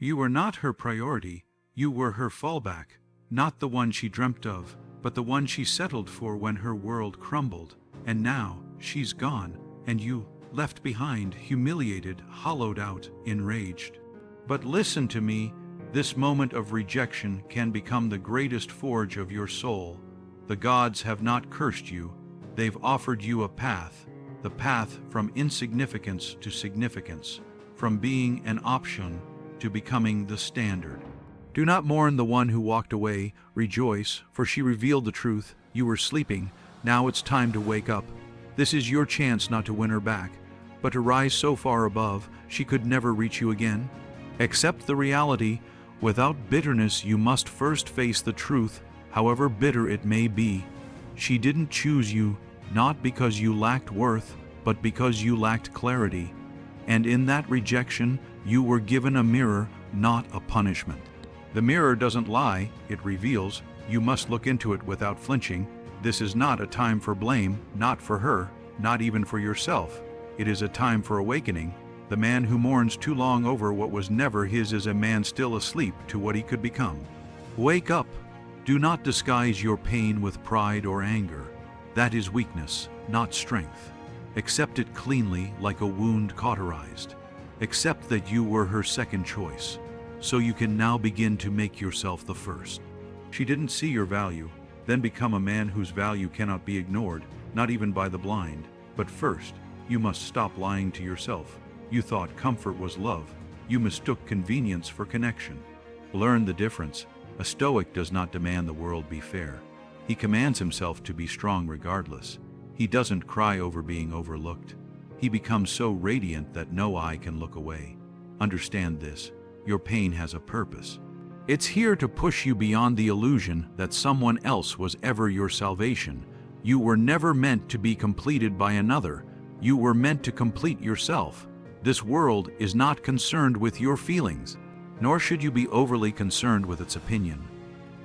You were not her priority, you were her fallback, not the one she dreamt of, but the one she settled for when her world crumbled. And now, she's gone, and you, left behind, humiliated, hollowed out, enraged. But listen to me, this moment of rejection can become the greatest forge of your soul. The gods have not cursed you, they've offered you a path, the path from insignificance to significance, from being an option to becoming the standard. Do not mourn the one who walked away, rejoice, for she revealed the truth. You were sleeping, now it's time to wake up. This is your chance not to win her back, but to rise so far above, she could never reach you again. Accept the reality. Without bitterness, you must first face the truth, however bitter it may be. She didn't choose you, not because you lacked worth, but because you lacked clarity. And in that rejection, you were given a mirror, not a punishment. The mirror doesn't lie, it reveals. You must look into it without flinching. This is not a time for blame, not for her, not even for yourself. It is a time for awakening. The man who mourns too long over what was never his is a man still asleep to what he could become. Wake up. Do not disguise your pain with pride or anger. That is weakness, not strength. Accept it cleanly, like a wound cauterized. Accept that you were her second choice, so you can now begin to make yourself the first. She didn't see your value, then become a man whose value cannot be ignored, not even by the blind. But first, you must stop lying to yourself. You thought comfort was love. You mistook convenience for connection. Learn the difference. A Stoic does not demand the world be fair. He commands himself to be strong regardless. He doesn't cry over being overlooked. He becomes so radiant that no eye can look away. Understand this. Your pain has a purpose. It's here to push you beyond the illusion that someone else was ever your salvation. You were never meant to be completed by another. You were meant to complete yourself. This world is not concerned with your feelings, nor should you be overly concerned with its opinion.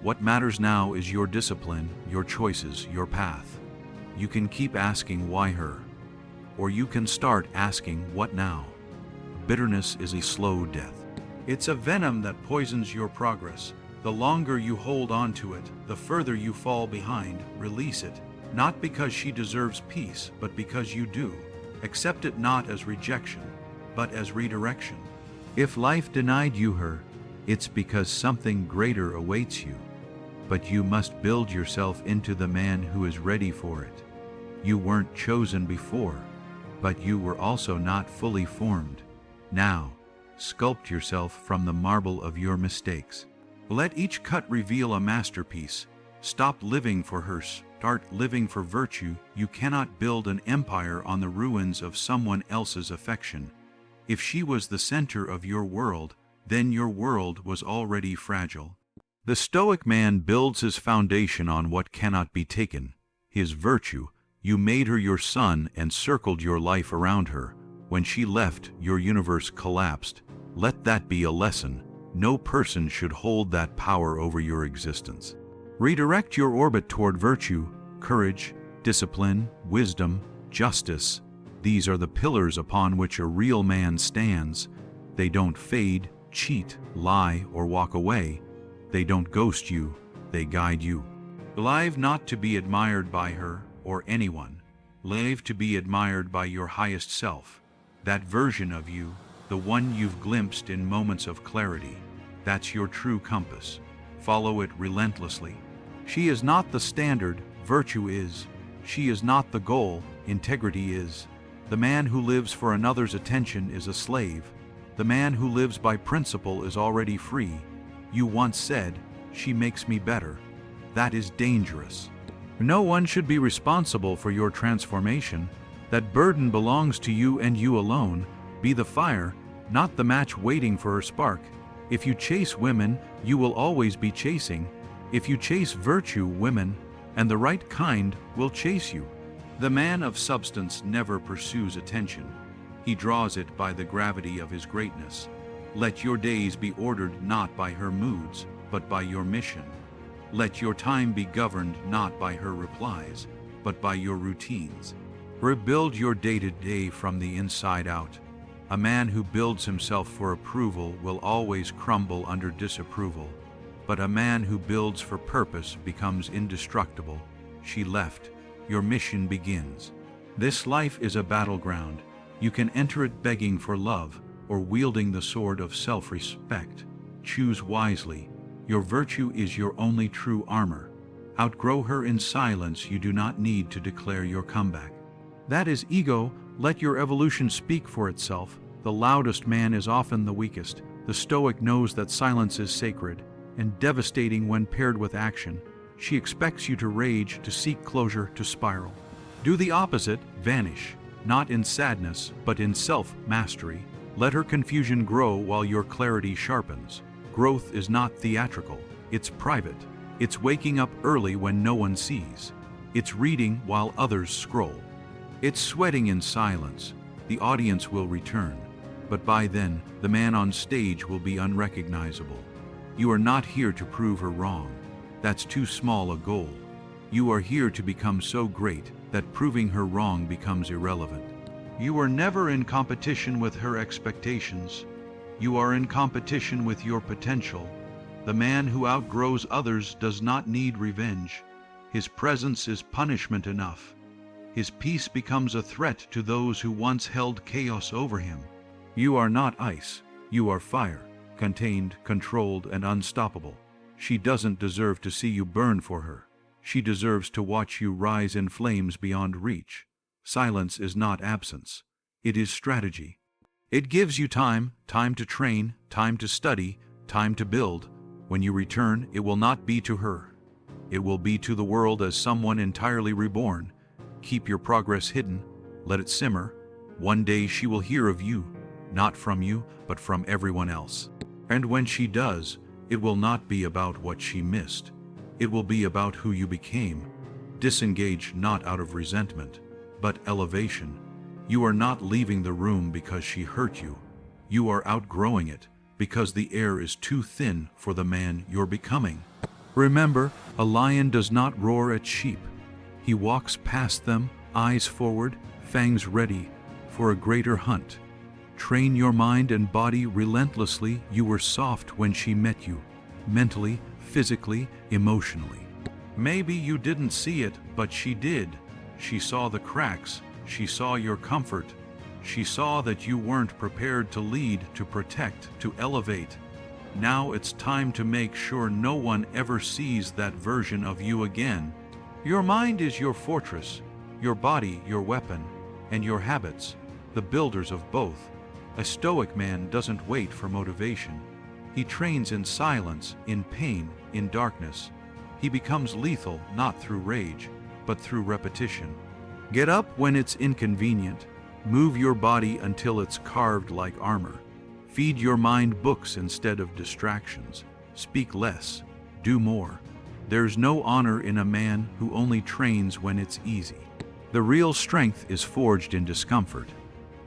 What matters now is your discipline, your choices, your path. You can keep asking why her, or you can start asking what now. Bitterness is a slow death. It's a venom that poisons your progress. The longer you hold on to it, the further you fall behind. Release it, not because she deserves peace, but because you do. Accept it not as rejection, but as redirection. If life denied you her, it's because something greater awaits you. But you must build yourself into the man who is ready for it. You weren't chosen before, but you were also not fully formed. Now, sculpt yourself from the marble of your mistakes. Let each cut reveal a masterpiece. Stop living for her, start living for virtue. You cannot build an empire on the ruins of someone else's affection. If she was the center of your world, then your world was already fragile. The Stoic man builds his foundation on what cannot be taken, his virtue. You made her your sun and circled your life around her. When she left, your universe collapsed. Let that be a lesson. No person should hold that power over your existence. Redirect your orbit toward virtue, courage, discipline, wisdom, justice. These are the pillars upon which a real man stands. They don't fade, cheat, lie, or walk away. They don't ghost you, they guide you. Live not to be admired by her or anyone. Live to be admired by your highest self. That version of you, the one you've glimpsed in moments of clarity. That's your true compass. Follow it relentlessly. She is not the standard, virtue is. She is not the goal, integrity is. The man who lives for another's attention is a slave. The man who lives by principle is already free. You once said, "She makes me better." That is dangerous. No one should be responsible for your transformation. That burden belongs to you and you alone. Be the fire, not the match waiting for her spark. If you chase women, you will always be chasing. If you chase virtue, women, and the right kind, will chase you. The man of substance never pursues attention. He draws it by the gravity of his greatness. Let your days be ordered not by her moods, but by your mission. Let your time be governed not by her replies, but by your routines. Rebuild your day-to-day from the inside out. A man who builds himself for approval will always crumble under disapproval, but a man who builds for purpose becomes indestructible. She left. Your mission begins. This life is a battleground. You can enter it begging for love or wielding the sword of self-respect. Choose wisely. Your virtue is your only true armor. Outgrow her in silence. You do not need to declare your comeback. That is ego. Let your evolution speak for itself. The loudest man is often the weakest. The Stoic knows that silence is sacred and devastating when paired with action. She expects you to rage, to seek closure, to spiral. Do the opposite, vanish, not in sadness, but in self-mastery. Let her confusion grow while your clarity sharpens. Growth is not theatrical, it's private. It's waking up early when no one sees. It's reading while others scroll. It's sweating in silence. The audience will return, but by then, the man on stage will be unrecognizable. You are not here to prove her wrong. That's too small a goal. You are here to become so great that proving her wrong becomes irrelevant. You are never in competition with her expectations. You are in competition with your potential. The man who outgrows others does not need revenge. His presence is punishment enough. His peace becomes a threat to those who once held chaos over him. You are not ice. You are fire, contained, controlled, and unstoppable. She doesn't deserve to see you burn for her. She deserves to watch you rise in flames beyond reach. Silence is not absence. It is strategy. It gives you time to train, time to study, time to build. When you return, it will not be to her. It will be to the world as someone entirely reborn. Keep your progress hidden. Let it simmer. One day she will hear of you, not from you, but from everyone else. And when she does, it will not be about what she missed. It will be about who you became. Disengage not out of resentment, but elevation. You are not leaving the room because she hurt you. You are outgrowing it because the air is too thin for the man you're becoming. Remember, a lion does not roar at sheep. He walks past them, eyes forward, fangs ready for a greater hunt. Train your mind and body relentlessly. You were soft when she met you, mentally, physically, emotionally. Maybe you didn't see it, but she did. She saw the cracks. She saw your comfort. She saw that you weren't prepared to lead, to protect, to elevate. Now it's time to make sure no one ever sees that version of you again. Your mind is your fortress, your body your weapon, and your habits, the builders of both. A Stoic man doesn't wait for motivation. He trains in silence, in pain, in darkness. He becomes lethal not through rage, but through repetition. Get up when it's inconvenient. Move your body until it's carved like armor. Feed your mind books instead of distractions. Speak less, do more. There's no honor in a man who only trains when it's easy. The real strength is forged in discomfort.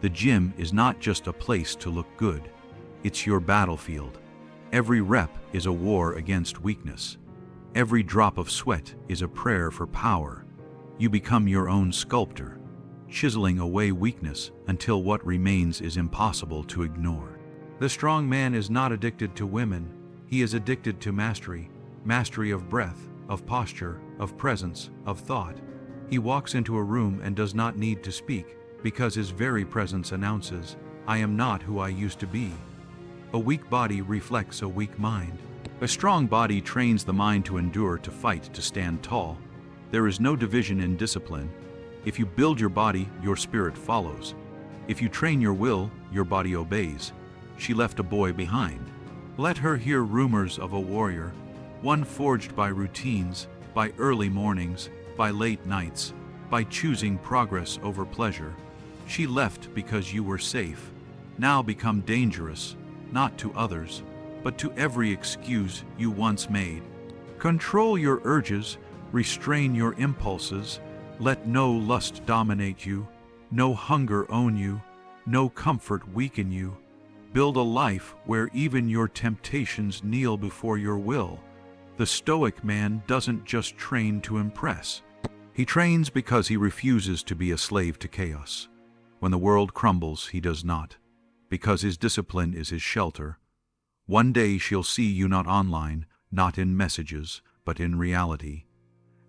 The gym is not just a place to look good. It's your battlefield. Every rep is a war against weakness. Every drop of sweat is a prayer for power. You become your own sculptor, chiseling away weakness until what remains is impossible to ignore. The strong man is not addicted to women. He is addicted to mastery. Mastery of breath, of posture, of presence, of thought. He walks into a room and does not need to speak, because his very presence announces, I am not who I used to be. A weak body reflects a weak mind. A strong body trains the mind to endure, to fight, to stand tall. There is no division in discipline. If you build your body, your spirit follows. If you train your will, your body obeys. She left a boy behind. Let her hear rumors of a warrior, one forged by routines, by early mornings, by late nights, by choosing progress over pleasure. She left because you were safe. Now become dangerous, not to others, but to every excuse you once made. Control your urges, restrain your impulses. Let no lust dominate you, no hunger own you, no comfort weaken you. Build a life where even your temptations kneel before your will. The Stoic man doesn't just train to impress. He trains because he refuses to be a slave to chaos. When the world crumbles, he does not. because his discipline is his shelter. One day she'll see you not online, not in messages, but in reality.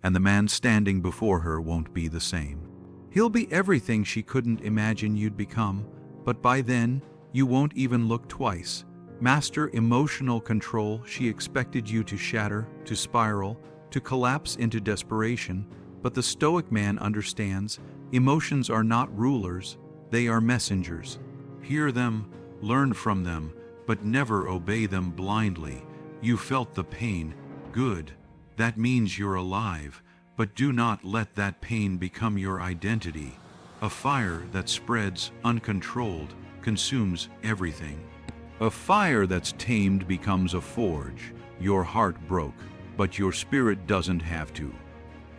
And the man standing before her won't be the same. He'll be everything she couldn't imagine you'd become, but by then, you won't even look twice. Master emotional control she expected you to shatter, to spiral, to collapse into desperation, but the Stoic man understands emotions are not rulers, they are messengers. Hear them, learn from them, but never obey them blindly. You felt the pain, good, that means you're alive, but do not let that pain become your identity. A fire that spreads uncontrolled consumes everything. A fire that's tamed becomes a forge. Your heart broke, but your spirit doesn't have to.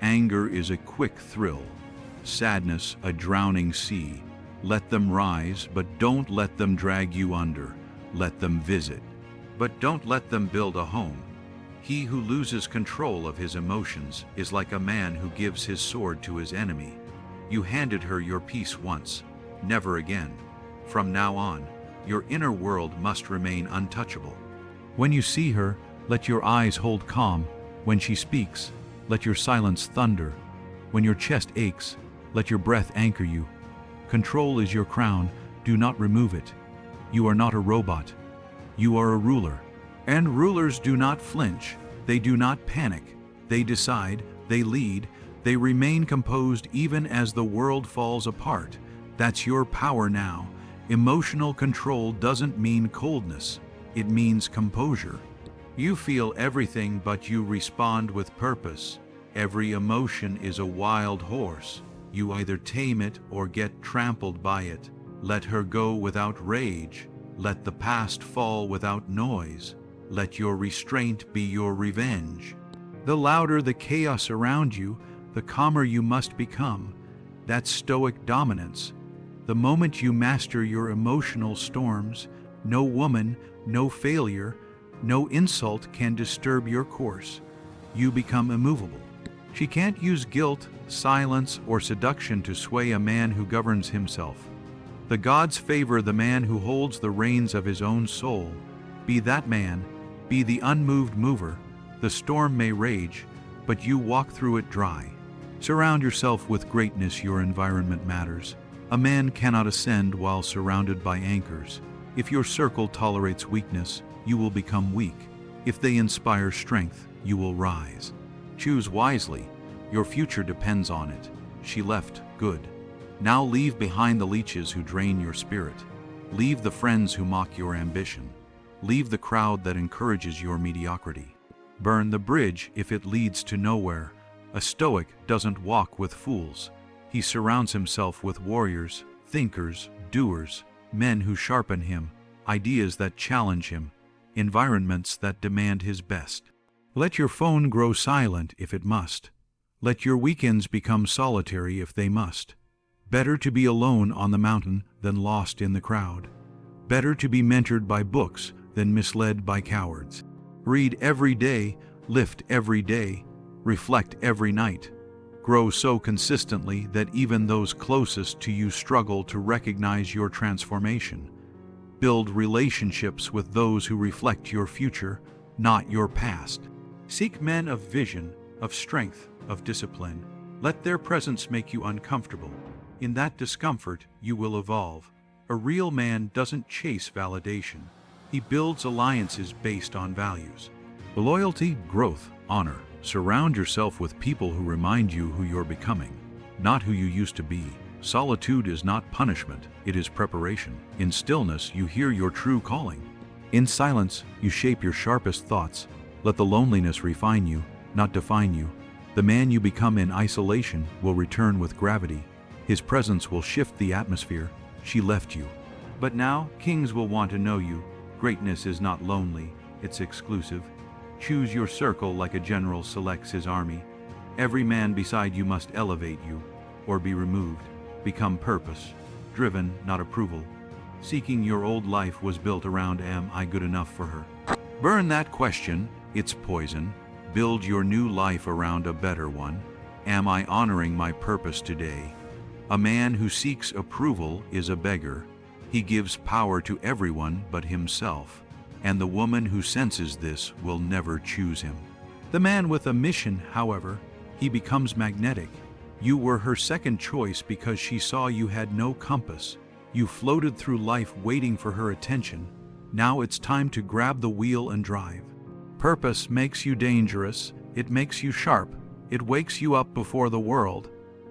Anger is a quick thrill. Sadness, a drowning sea. Let them rise, but don't let them drag you under. Let them visit, but don't let them build a home. He who loses control of his emotions is like a man who gives his sword to his enemy. You handed her your peace once, never again. From now on, your inner world must remain untouchable. When you see her, let your eyes hold calm. When she speaks, let your silence thunder. When your chest aches, let your breath anchor you. Control is your crown, do not remove it. You are not a robot. You are a ruler. And rulers do not flinch, they do not panic. They decide, they lead, they remain composed even as the world falls apart. That's your power now. Emotional control doesn't mean coldness, it means composure. You feel everything, but you respond with purpose. Every emotion is a wild horse. You either tame it or get trampled by it. Let her go without rage. Let the past fall without noise. Let your restraint be your revenge. The louder the chaos around you, the calmer you must become. That's Stoic dominance. The moment you master your emotional storms, no woman, no failure, no insult can disturb your course. You become immovable. She can't use guilt, silence, or seduction to sway a man who governs himself. The gods favor the man who holds the reins of his own soul. Be that man, be the unmoved mover. The storm may rage, but you walk through it dry. Surround yourself with greatness, your environment matters. A man cannot ascend while surrounded by anchors. If your circle tolerates weakness, you will become weak. If they inspire strength, you will rise. Choose wisely. Your future depends on it. She left, good. Now leave behind the leeches who drain your spirit. Leave the friends who mock your ambition. Leave the crowd that encourages your mediocrity. Burn the bridge if it leads to nowhere. A Stoic doesn't walk with fools. He surrounds himself with warriors, thinkers, doers, men who sharpen him, ideas that challenge him, environments that demand his best. Let your phone grow silent if it must. Let your weekends become solitary if they must. Better to be alone on the mountain than lost in the crowd. Better to be mentored by books than misled by cowards. Read every day, lift every day, reflect every night. Grow so consistently that even those closest to you struggle to recognize your transformation. Build relationships with those who reflect your future, not your past. Seek men of vision, of strength, of discipline. Let their presence make you uncomfortable. In that discomfort, you will evolve. A real man doesn't chase validation. He builds alliances based on values. Loyalty, growth, honor. Surround yourself with people who remind you who you're becoming, not who you used to be. Solitude is not punishment, it is preparation. In stillness, you hear your true calling. In silence, you shape your sharpest thoughts. Let the loneliness refine you, not define you. The man you become in isolation will return with gravity. His presence will shift the atmosphere. She left you. But now, kings will want to know you. Greatness is not lonely, it's exclusive. Choose your circle like a general selects his army. Every man beside you must elevate you, or be removed. Become purpose, driven, not approval. Seeking your old life was built around, am I good enough for her? Burn that question, it's poison. Build your new life around a better one. Am I honoring my purpose today? A man who seeks approval is a beggar. He gives power to everyone but himself, and the woman who senses this will never choose him. The man with a mission, however, he becomes magnetic. You were her second choice because she saw you had no compass. You floated through life waiting for her attention. Now it's time to grab the wheel and drive. Purpose makes you dangerous, it makes you sharp, it wakes you up before the world.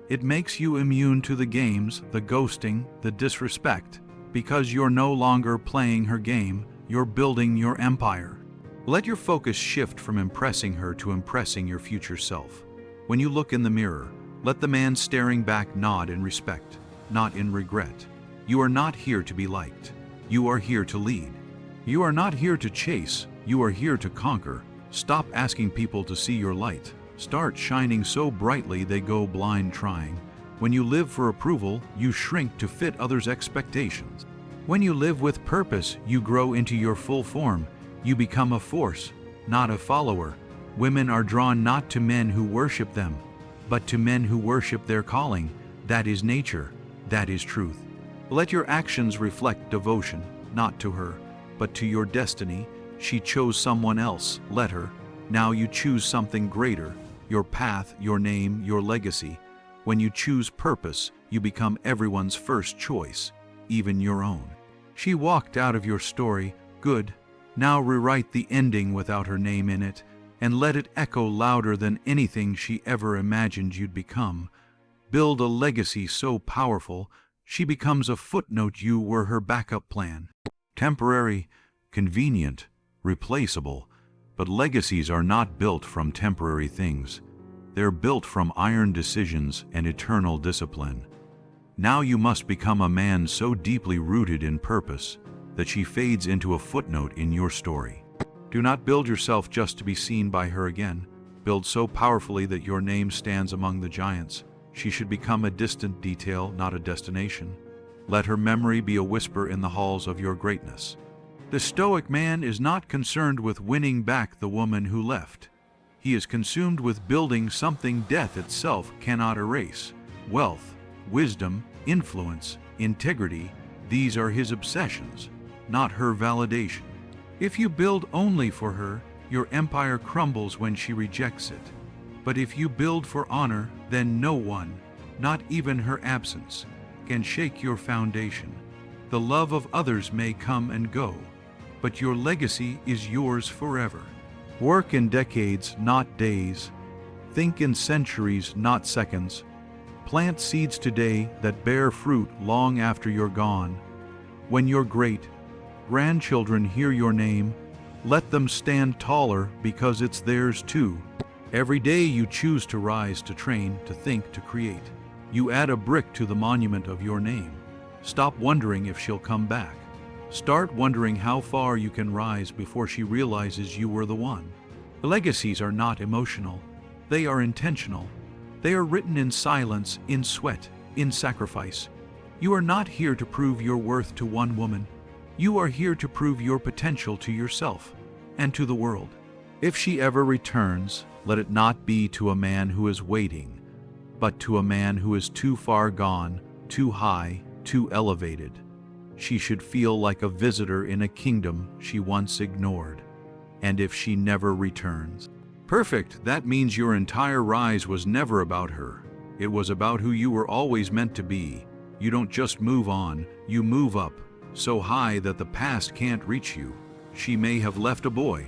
It makes you immune to the games, the ghosting, the disrespect. Because you're no longer playing her game, you're building your empire. Let your focus shift from impressing her to impressing your future self. When you look in the mirror, let the man staring back nod in respect, not in regret. You are not here to be liked. You are here to lead. You are not here to chase. You are here to conquer. Stop asking people to see your light. Start shining so brightly they go blind trying. When you live for approval, you shrink to fit others' expectations. When you live with purpose, you grow into your full form. You become a force, not a follower. Women are drawn not to men who worship them, but to men who worship their calling. That is nature. That is truth. Let your actions reflect devotion, not to her, but to your destiny. She chose someone else, let her. Now you choose something greater, your path, your name, your legacy. When you choose purpose, you become everyone's first choice, even your own. She walked out of your story, good. Now rewrite the ending without her name in it, and let it echo louder than anything she ever imagined you'd become. Build a legacy so powerful, she becomes a footnote. You were her backup plan. Temporary, convenient, replaceable, but legacies are not built from temporary things. They're built from iron decisions and eternal discipline. Now you must become a man so deeply rooted in purpose that she fades into a footnote in your story. Do not build yourself just to be seen by her again. Build so powerfully that your name stands among the giants. She should become a distant detail, not a destination. Let her memory be a whisper in the halls of your greatness. The Stoic man is not concerned with winning back the woman who left. He is consumed with building something death itself cannot erase. Wealth, wisdom, influence, integrity, these are his obsessions, not her validation. If you build only for her, your empire crumbles when she rejects it. But if you build for honor, then no one, not even her absence, can shake your foundation. The love of others may come and go, but your legacy is yours forever. Work in decades, not days. Think in centuries, not seconds. Plant seeds today that bear fruit long after you're gone. When you're great, grandchildren hear your name. Let them stand taller because it's theirs too. Every day you choose to rise, to train, to think, to create. You add a brick to the monument of your name. Stop wondering if she'll come back. Start wondering how far you can rise before she realizes you were the one. Legacies are not emotional. They are intentional. They are written in silence, in sweat, in sacrifice. You are not here to prove your worth to one woman. You are here to prove your potential to yourself and to the world. If she ever returns, let it not be to a man who is waiting, but to a man who is too far gone, too high, too elevated. She should feel like a visitor in a kingdom she once ignored. And if she never returns, perfect, that means your entire rise was never about her. It was about who you were always meant to be. You don't just move on, you move up, so high that the past can't reach you. She may have left a boy,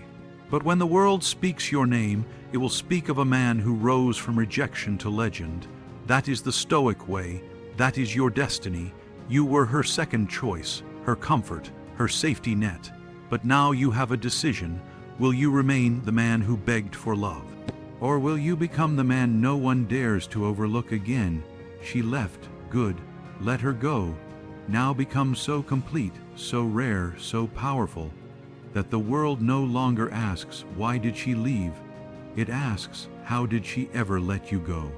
but when the world speaks your name, it will speak of a man who rose from rejection to legend. That is the Stoic way. That is your destiny. You were her second choice, her comfort, her safety net. But now you have a decision. Will you remain the man who begged for love? Or will you become the man no one dares to overlook again? She left, good, let her go. Now become so complete, so rare, so powerful, that the world no longer asks, why did she leave? It asks, how did she ever let you go?